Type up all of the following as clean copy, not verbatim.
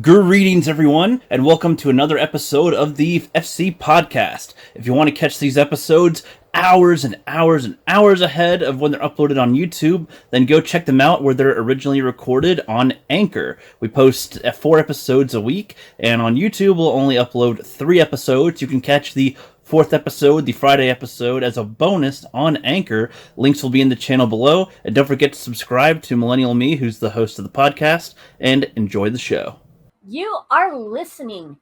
Greetings, everyone, and welcome to another episode of the FC Podcast. If you want to catch these episodes hours and hours and hours ahead of when they're uploaded on YouTube, then go check them out where they're originally recorded on Anchor. We post 4 episodes a week, and on YouTube we'll only upload 3 episodes. You can catch the 4th episode, the Friday episode, as a bonus on Anchor. Links will be in the channel below, and don't forget to subscribe to Millennial Me, who's the host of the podcast, and enjoy the show. You are listening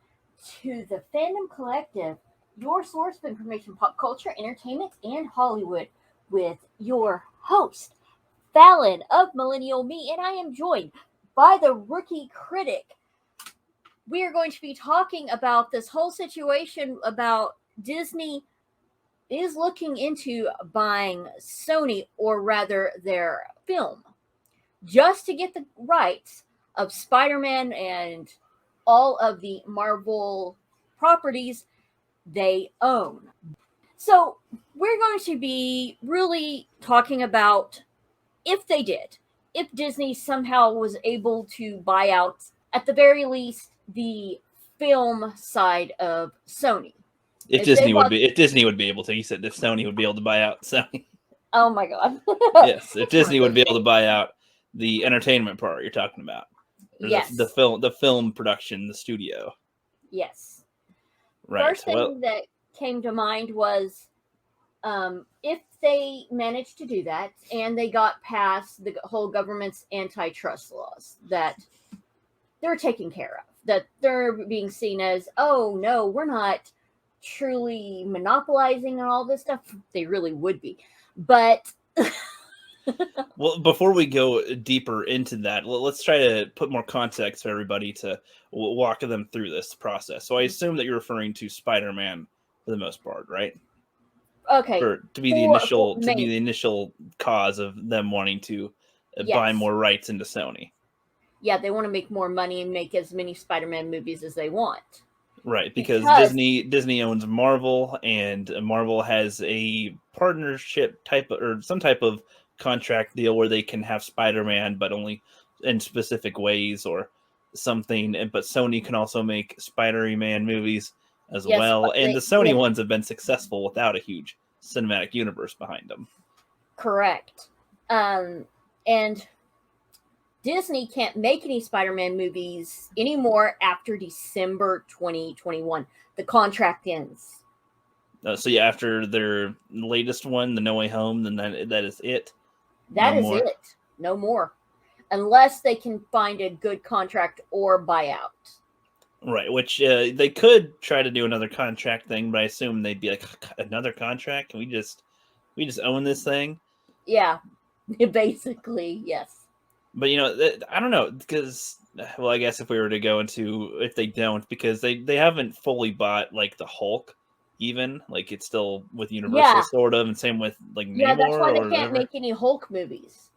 to the Fandom Collective, your source of information, pop culture, entertainment, and Hollywood, with your host, FALON of Millennial Me, and I am joined by the rookie critic. We are going to be talking about this whole situation about Disney is looking into buying Sony, or rather their film, just to get the rights of Spider-Man and all of the Marvel properties they own. So we're going to be really talking about if Disney somehow was able to buy out, at the very least, the film side of Sony. If Disney would be able to. You said if Sony would be able to buy out Sony. Oh my God. Yes, if Disney would be able to buy out the entertainment part you're talking about. Yes. The film production, the studio. Yes. Right. First thing that came to mind was if they managed to do that and they got past the whole government's antitrust laws that they're taking care of, that they're being seen as, oh no, we're not truly monopolizing and all this stuff. They really would be. But well, before we go deeper into that, let's try to put more context for everybody to walk them through this process. So I assume that you're referring to Spider-Man for the most part, right? Okay. To be the initial cause of them wanting to buy more rights into Sony. Yeah, they want to make more money and make as many Spider-Man movies as they want. Right, because Disney owns Marvel, and Marvel has a partnership or some type of contract deal where they can have Spider-Man, but only in specific ways or something. But Sony can also make Spider-Man movies as well. And the Sony ones have been successful without a huge cinematic universe behind them. Correct. And Disney can't make any Spider-Man movies anymore after December 2021. The contract ends. So yeah, after their latest one, the No Way Home, then that is it. That is it. No more. Unless they can find a good contract or buyout. Right, which they could try to do another contract thing, but I assume they'd be like, another contract? Can we just own this thing? Yeah, basically, yes. But, I don't know, because, well, I guess if we were to go into, if they don't, because they haven't fully bought, like, the Hulk, even. Like, it's still with Universal, sort of, and same with, like, Namor. Yeah, that's why they can't make any Hulk movies.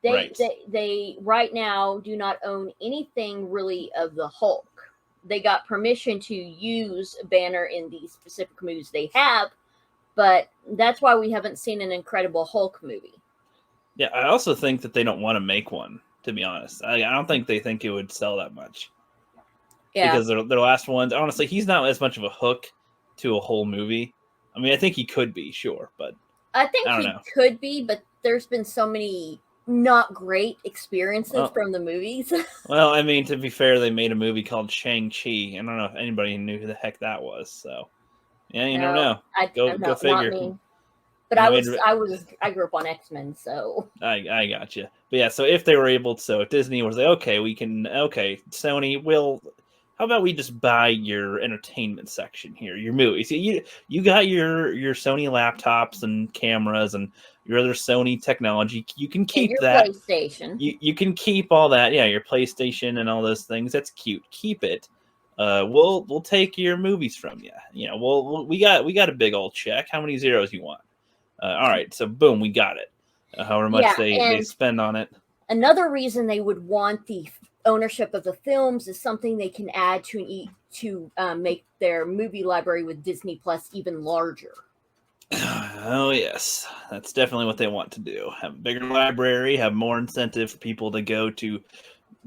They right now do not own anything, really, of the Hulk. They got permission to use Banner in the specific movies they have, but that's why we haven't seen an Incredible Hulk movie. Yeah, I also think that they don't want to make one, to be honest. I don't think they think it would sell that much. Yeah. Because their last ones, honestly, he's not as much of a hook to a whole movie. I mean, I think he could be, sure, but I think he could be, but there's been so many not great experiences from the movies. Well, I mean, to be fair, they made a movie called Shang-Chi. I don't know if anybody knew who the heck that was, so yeah, you never know. Go figure. Not me. But I grew up on X-Men, so I got you. But yeah, so if they were able to, so Disney was like, Sony, how about we just buy your entertainment section here, your movies? You got your Sony laptops and cameras and your other Sony technology. You can keep that. PlayStation. You can keep all that. Yeah, your PlayStation and all those things. That's cute. Keep it. We'll take your movies from you. We got a big old check. How many zeros you want? All right, so boom, we got it. However much they spend on it. Another reason they would want the ownership of the films is something they can add to make their movie library with Disney Plus even larger. Oh, yes. That's definitely what they want to do. Have a bigger library, have more incentive for people to go to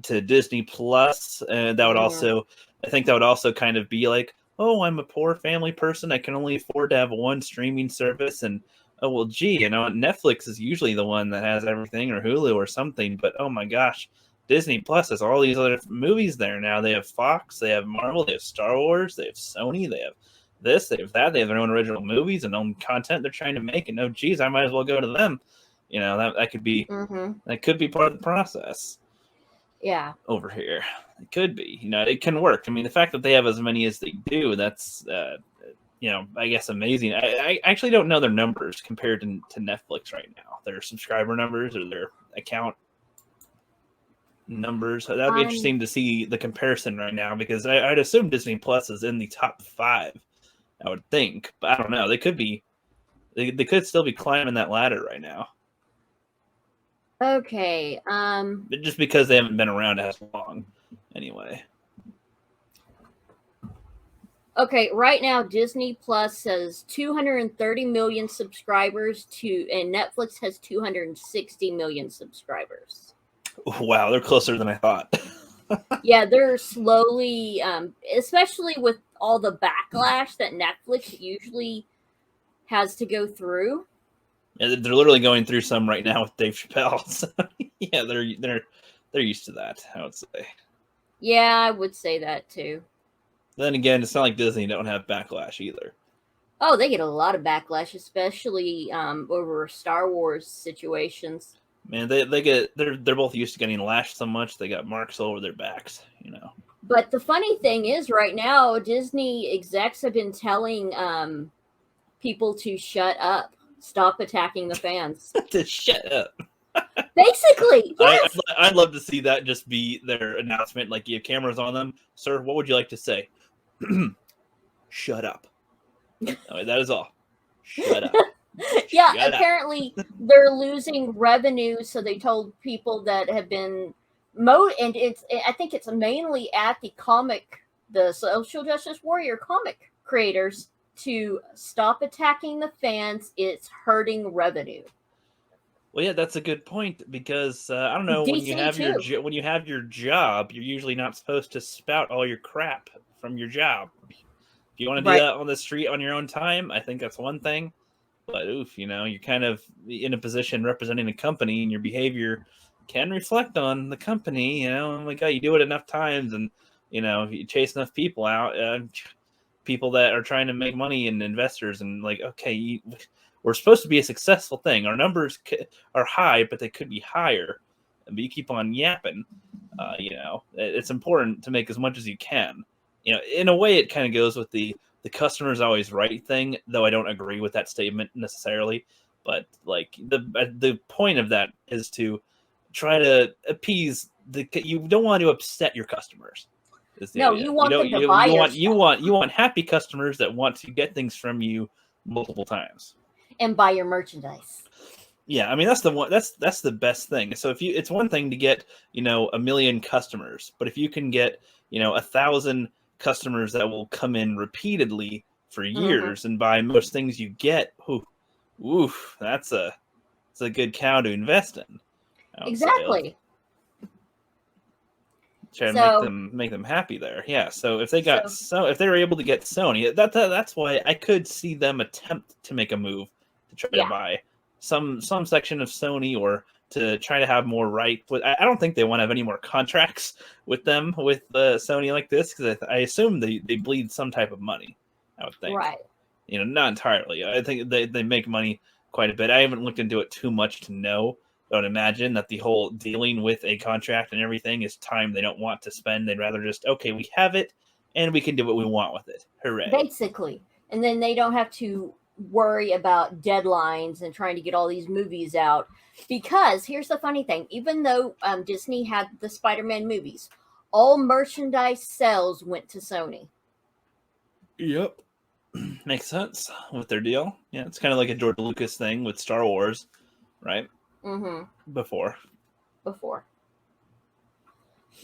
to Disney Plus, and that would also, I think that would also kind of be like, oh, I'm a poor family person, I can only afford to have one streaming service, and oh well, gee, Netflix is usually the one that has everything, or Hulu or something, but oh my gosh, Disney Plus has all these other movies there now. They have Fox, they have Marvel, they have Star Wars, they have Sony, they have this, they have that, they have their own original movies and own content they're trying to make, and oh geez, I might as well go to them. That could be that could be part of the process. Yeah. Over here, it could be. It can work. I mean, the fact that they have as many as they do, that's I guess amazing. I actually don't know their numbers compared to Netflix right now. Their subscriber numbers or their account numbers. That'd be interesting to see the comparison right now, because I'd assume Disney Plus is in the top 5. I would think, but I don't know. They could be. They could still be climbing that ladder right now. Okay. Just because they haven't been around as long, anyway. Okay, right now Disney Plus has 230 million subscribers and Netflix has 260 million subscribers. Wow, they're closer than I thought. Yeah, they're slowly, especially with all the backlash that Netflix usually has to go through. Yeah, they're literally going through some right now with Dave Chappelle. So, yeah, they're used to that, I would say. Yeah, I would say that too. Then again, it's not like Disney don't have backlash either. Oh, they get a lot of backlash, especially over Star Wars situations. Man, they're both used to getting lashed so much they got marks all over their backs, But the funny thing is, right now, Disney execs have been telling people to shut up, stop attacking the fans. To shut up. Basically, yes. I'd love to see that just be their announcement. Like, you have cameras on them, sir. What would you like to say? Shut up. That is all. Shut up. Yeah, apparently they're losing revenue, so they told people that have been and I think it's mainly at the social justice warrior comic creators, to stop attacking the fans. It's hurting revenue. Well, yeah, that's a good point, because I don't know, when you have your job, you're usually not supposed to spout all your crap from your job. If you want to do that on the street on your own time, I think that's one thing. But oof, you're kind of in a position representing a company, and your behavior can reflect on the company. Oh my God, you do it enough times, and if you chase enough people out, people that are trying to make money, and investors, and like, okay, we're supposed to be a successful thing. Our numbers are high, but they could be higher. But you keep on yapping. It's important to make as much as you can. In a way, it kind of goes with the customer's always right thing, though I don't agree with that statement necessarily. But like the point of that is to try to appease you don't want to upset your customers. No, you want them to buy your stuff. You want happy customers that want to get things from you multiple times and buy your merchandise. Yeah, I mean, that's the best thing. So it's one thing to get 1 million customers, but if you can get 1,000 customers that will come in repeatedly for years and buy most things you get, that's a good cow to invest in. Exactly. Try to make them happy there. Yeah. So if they if they were able to get Sony, that's why I could see them attempt to make a move to try to buy some section of Sony, or to try to have more right. But I don't think they want to have any more contracts with them with Sony like this, because I assume they bleed some type of money. I would think. Right. Not entirely. I think they make money quite a bit. I haven't looked into it too much to know. I would imagine that the whole dealing with a contract and everything is time they don't want to spend. They'd rather just, okay, we have it and we can do what we want with it. Hooray. Basically. And then they don't have to worry about deadlines and trying to get all these movies out. Because here's the funny thing. Even though Disney had the Spider-Man movies, all merchandise sales went to Sony. Yep. Makes sense with their deal. Yeah, it's kind of like a George Lucas thing with Star Wars, right? Before.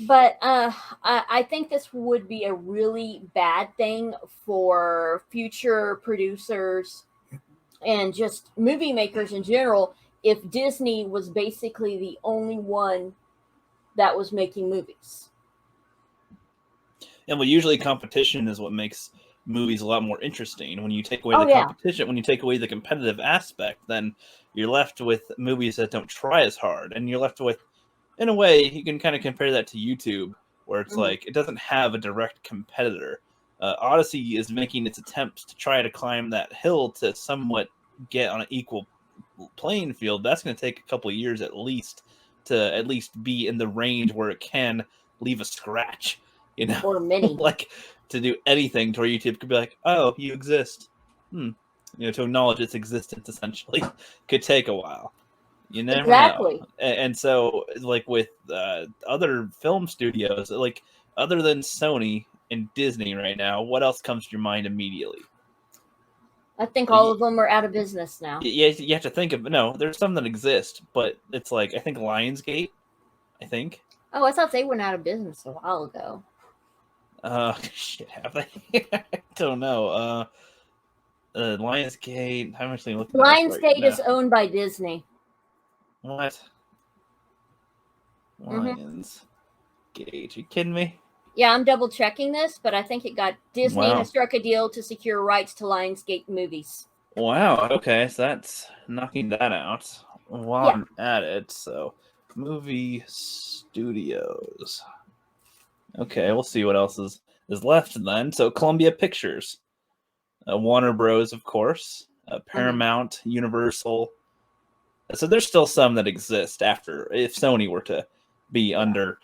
But I think this would be a really bad thing for future producers and just movie makers in general if Disney was basically the only one that was making movies. And well, usually competition is what makes movies a lot more interesting. When you take away Oh, the yeah. competition, when you take away the competitive aspect, then you're left with movies that don't try as hard, and you're left with, in a way, you can kind of compare that to YouTube, where it's like it doesn't have a direct competitor. Odyssey is making its attempts to try to climb that hill to somewhat get on an equal playing field. That's going to take a couple of years at least to at least be in the range where it can leave a scratch, you know, Or many. like to do anything to where YouTube could be like, oh, you exist. You know, to acknowledge its existence essentially could take a while. You never Exactly. know. And so, like with other film studios, like other than Sony and Disney right now, what else comes to your mind immediately? I think all of them are out of business now. You have to think of, no, there's some that exist, but it's like, I think Lionsgate, I think. Oh, I thought they went out of business a while ago. Shit, have they? I don't know. Lionsgate, how much they looking at Lionsgate right is owned by Disney. What? Lionsgate, you kidding me? Yeah, I'm double checking this, but I think it got Disney Wow. has struck a deal to secure rights to Lionsgate movies. Wow. Okay, so that's knocking that out while I'm at it. So, movie studios. Okay, we'll see what else is left then. So, Columbia Pictures, Warner Bros, of course, Paramount, Universal. So there's still some that exist after if Sony were to be under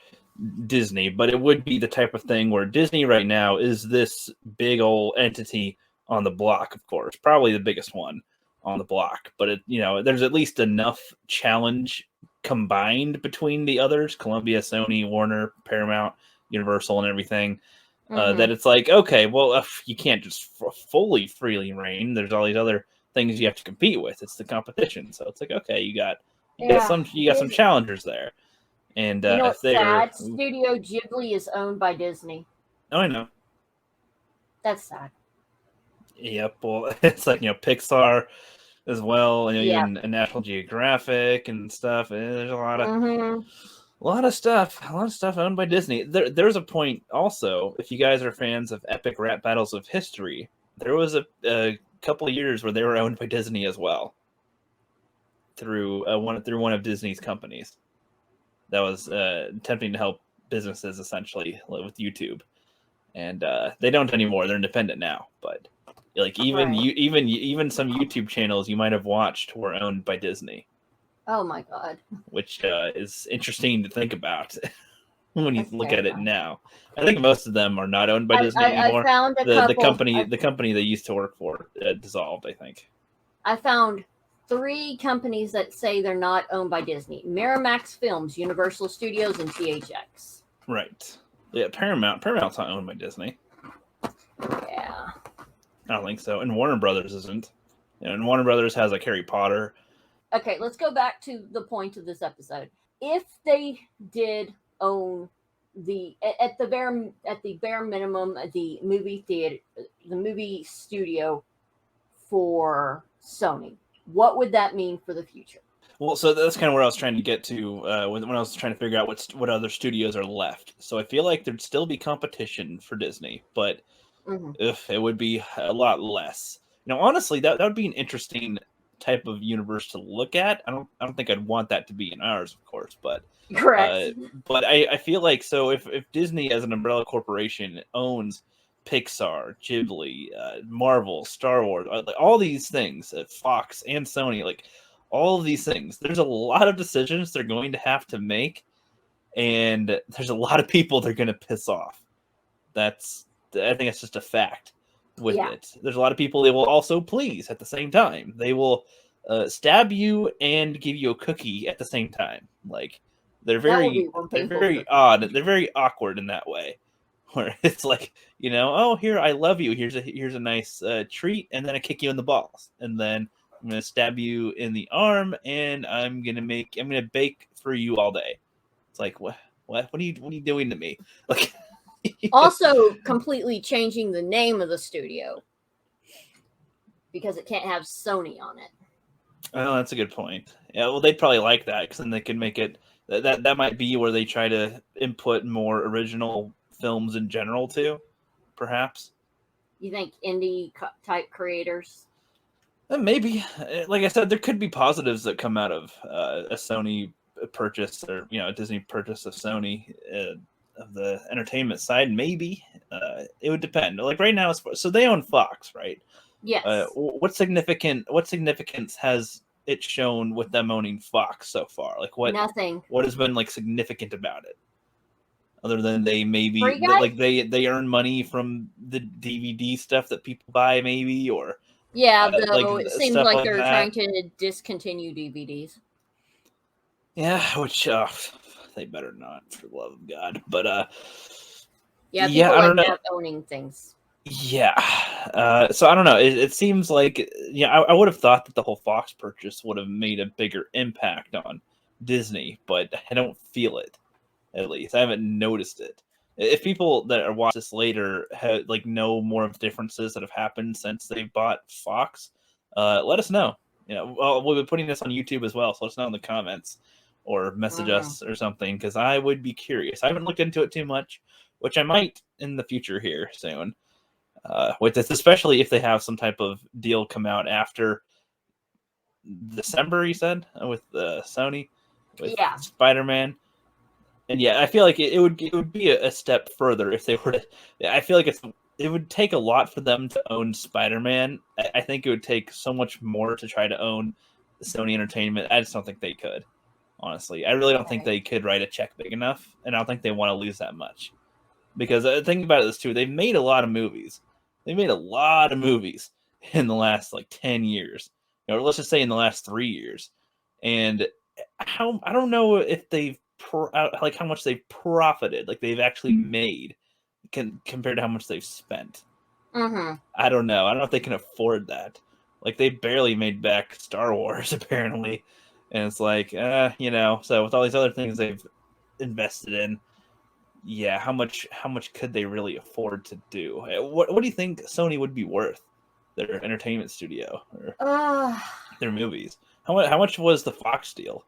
Disney, but it would be the type of thing where Disney right now is this big old entity on the block, of course, probably the biggest one on the block. But it, you know, there's at least enough challenge combined between the others, Columbia, Sony, Warner, Paramount, Universal, and everything, that it's like, okay, well, you can't just fully freely reign. There's all these other things you have to compete with. It's the competition, so it's like, okay, you got some challengers there. And you know if what's they're sad? Studio Ghibli is owned by Disney. Oh, I know. That's sad. Yep. Well, it's like, you know, Pixar as well, you know, even National Geographic and stuff. There's a lot of stuff owned by Disney. There's a point also, if you guys are fans of epic rap battles of history, there was a couple of years where they were owned by Disney as well, through one of Disney's companies that was attempting to help businesses essentially with YouTube, and they don't anymore. They're independent now, but like even some YouTube channels you might have watched were owned by Disney. Oh my god! Which is interesting to think about when you look at it now. I think most of them are not owned by Disney anymore. I found the company they used to work for dissolved, I think. I found 3 companies that say they're not owned by Disney: Miramax Films, Universal Studios, and THX. Right. Yeah, Paramount's not owned by Disney. Yeah. I don't think so. And Warner Brothers isn't. And Warner Brothers has like Harry Potter. Okay, let's go back to the point of this episode. If they did own at the bare minimum the movie theater, the movie studio for Sony, what would that mean for the future? Well, so that's kind of where I was trying to get to when I was trying to figure out what other studios are left. So I feel like there'd still be competition for Disney, but if it would be a lot less. You know, honestly, that would be an interesting type of universe to look at. I don't think I'd want that to be in ours, of course, but correct. But I feel like, so if Disney as an umbrella corporation owns Pixar, Ghibli, Marvel, Star Wars, all these things, Fox and Sony, like all of these things, there's a lot of decisions they're going to have to make, and there's a lot of people they're going to piss off. I think that's just a fact with it. There's a lot of people they will also please at the same time. They will stab you and give you a cookie at the same time. Like they're very odd. They're very awkward in that way, where it's like, you know, oh, here, I love you. Here's a nice treat, and then I kick you in the balls, and then I'm gonna stab you in the arm, and I'm gonna bake for you all day. It's like, what are you doing to me? Like. Also, completely changing the name of the studio because it can't have Sony on it. Oh, that's a good point. Yeah, well, they'd probably like that because then they can make it That might be where they try to input more original films in general too, perhaps. You think indie type creators? Maybe, like I said, there could be positives that come out of a Sony purchase, or a Disney purchase of Sony of the entertainment side. Maybe it would depend. Like right now, so they own Fox, right? Yes. What significance has it shown with them owning Fox so far? Like Nothing. What has been like significant about it? Other than they maybe Free Guy? like they earn money from the DVD stuff that people buy, maybe, or Yeah, like though it seems stuff like like they're that. trying to discontinue DVDs. Yeah, which they better not, for the love of God. But Yeah, yeah, people I like don't know. that owning things. Yeah, so I don't know. It seems like I would have thought that the whole Fox purchase would have made a bigger impact on Disney, but I don't feel it. At least I haven't noticed it. If people that are watch this later know more of the differences that have happened since they bought Fox, let us know. We'll be putting this on YouTube as well, so let us know in the comments or message us or something, because I would be curious. I haven't looked into it too much, which I might in the future here soon. With this, especially if they have some type of deal come out after December, you said, with Sony, with Spider-Man. And yeah, I feel like it would be a step further if they were to. I feel like it would take a lot for them to own Spider-Man. I think it would take so much more to try to own Sony Entertainment. I just don't think they could. Honestly, I really don't think they could write a check big enough, and I don't think they want to lose that much. Because think about this too, they've made a lot of movies. They made a lot of movies in the last 10 years, or let's just say in the last 3 years, and I don't know if they've how much they've profited, like they've actually made, compared to how much they've spent. I don't know. I don't know if they can afford that. Like they barely made back Star Wars apparently, and it's like, so with all these other things they've invested in, yeah, how much could they really afford to do? What do you think Sony would be worth, their entertainment studio or their movies? How much was the Fox deal?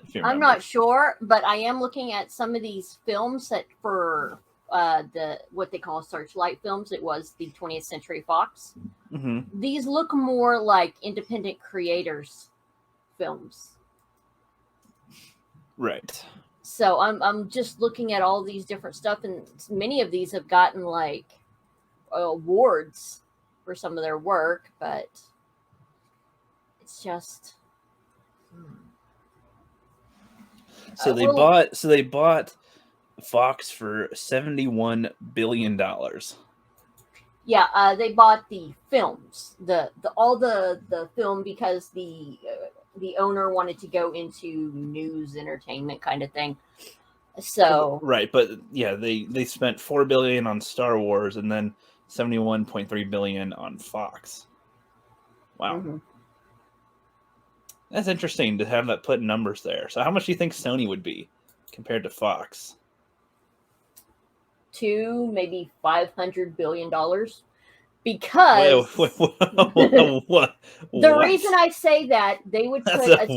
If you remember. I'm not sure, but I am looking at some of these films that for the what they call Searchlight films. It was the 20th Century Fox. Mm-hmm. These look more like independent creators films. Right. So I'm just looking at all these different stuff, and many of these have gotten awards for some of their work, but it's just. So they bought Fox for $71 billion. Yeah, they bought the films, all the film, because the owner wanted to go into news entertainment kind of thing. So right, but yeah, they spent $4 billion on Star Wars and then $71.3 billion on Fox. Wow. Mm-hmm. That's interesting to have that put in numbers there. So how much do you think Sony would be compared to Fox? Maybe $500 billion. Because what? The reason I say that they would put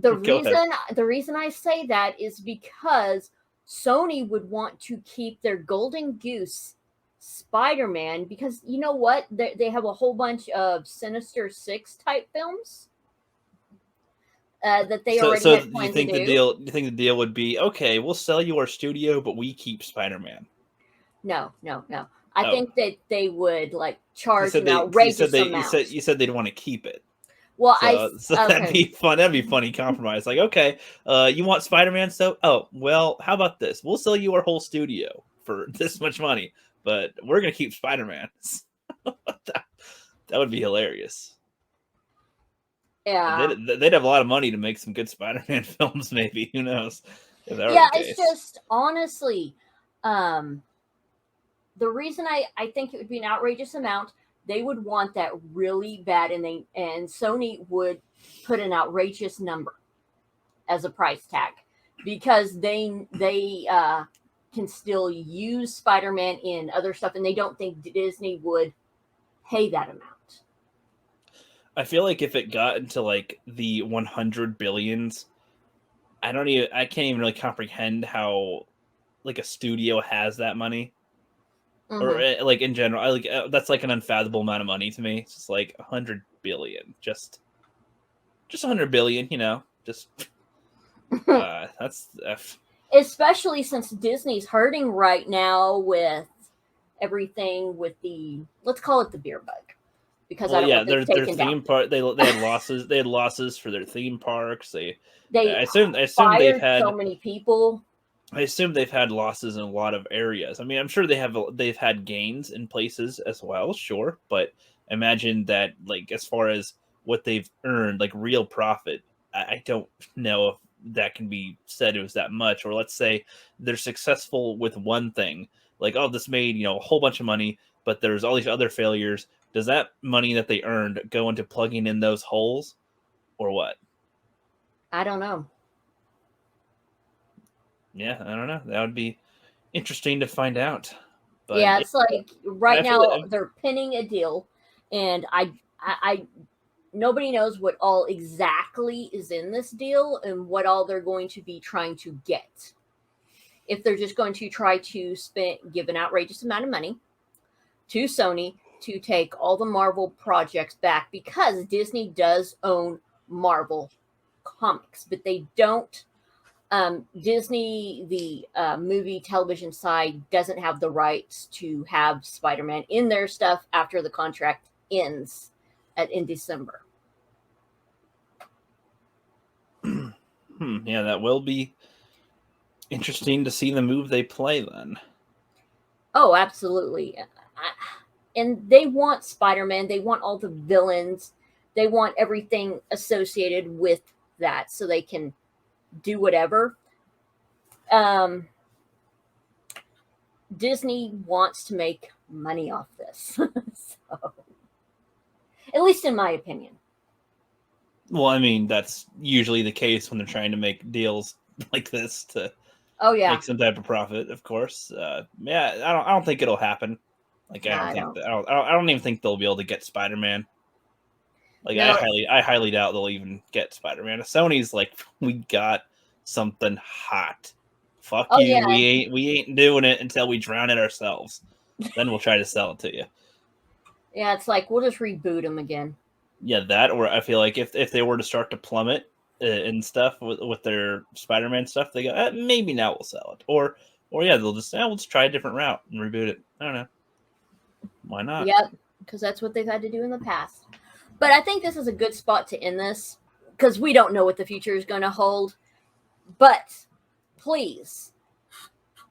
the reason I say that is because Sony would want to keep their golden goose Spider-Man, because you know what, they have a whole bunch of Sinister Six type films that they already had planned to do. Do you think the deal would be, okay, we'll sell you our studio, but we keep Spider-Man? No. I think that they would charge an outrageous amount. You said they'd want to keep it. Well, that'd be fun. That'd be funny compromise. Like, okay, you want Spider-Man stuff? Oh, well, how about this? We'll sell you our whole studio for this much money, but we're gonna keep Spider-Man. That would be hilarious. Yeah, they'd have a lot of money to make some good Spider-Man films. Maybe, who knows? Yeah, it's just honestly, the reason I think it would be an outrageous amount. They would want that really bad, and Sony would put an outrageous number as a price tag, because they can still use Spider-Man in other stuff, and they don't think Disney would pay that amount. I feel like if it got into the 100 billions, I can't even really comprehend how like a studio has that money. Or like in general, that's like an unfathomable amount of money to me. It's just like 100 billion, just 100 billion, just that's Especially since Disney's hurting right now with everything with let's call it the beer bug, because I don't want this their taken theme down. park, they had losses. They had losses for their theme parks. They I assume they've fired had so many people. I assume they've had losses in a lot of areas. I mean, I'm sure they've had gains in places as well, sure, but imagine that, like, as far as what they've earned, like real profit, I don't know if that can be said it was that much. Or let's say they're successful with one thing, like, oh, this made a whole bunch of money, but there's all these other failures. Does that money that they earned go into plugging in those holes, or what? I don't know. Yeah, I don't know. That would be interesting to find out. But Yeah, it's like right now like, they're pinning a deal, and I nobody knows what all exactly is in this deal and what all they're going to be trying to get. If they're just going to try to give an outrageous amount of money to Sony to take all the Marvel projects back, because Disney does own Marvel comics, but they don't. Disney, the movie television side, doesn't have the rights to have Spider-Man in their stuff after the contract ends in December. Yeah, that will be interesting to see the move they play then. Oh, absolutely. And they want Spider-Man. They want all the villains. They want everything associated with that so they can do whatever. Disney wants to make money off this. So, at least in my opinion. Well, I mean, that's usually the case when they're trying to make deals like this to make some type of profit, of course. Yeah, I don't think it'll happen. Like, I don't even think they'll be able to get Spider-Man. Like, no. I highly doubt they'll even get Spider-Man. Sony's like, we got something hot. Fuck you. Yeah. We ain't doing it until we drown it ourselves. Then we'll try to sell it to you. Yeah, it's like we'll just reboot them again. Yeah, that, or I feel like if they were to start to plummet and stuff with their Spider-Man stuff, they go, maybe now we'll sell it. Or yeah, they'll just we'll just try a different route and reboot it. I don't know. Why not? Yep, because that's what they've had to do in the past. But I think this is a good spot to end this, because we don't know what the future is going to hold. But please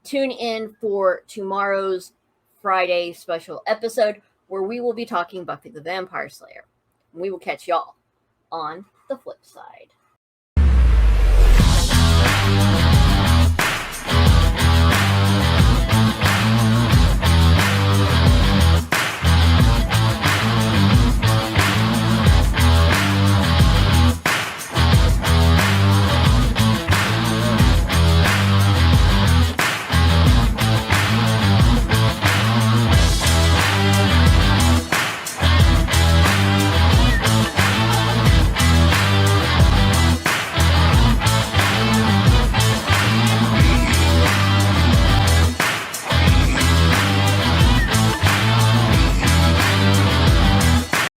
tune in for tomorrow's Friday special episode, where we will be talking Buffy the Vampire Slayer. We will catch y'all on the flip side.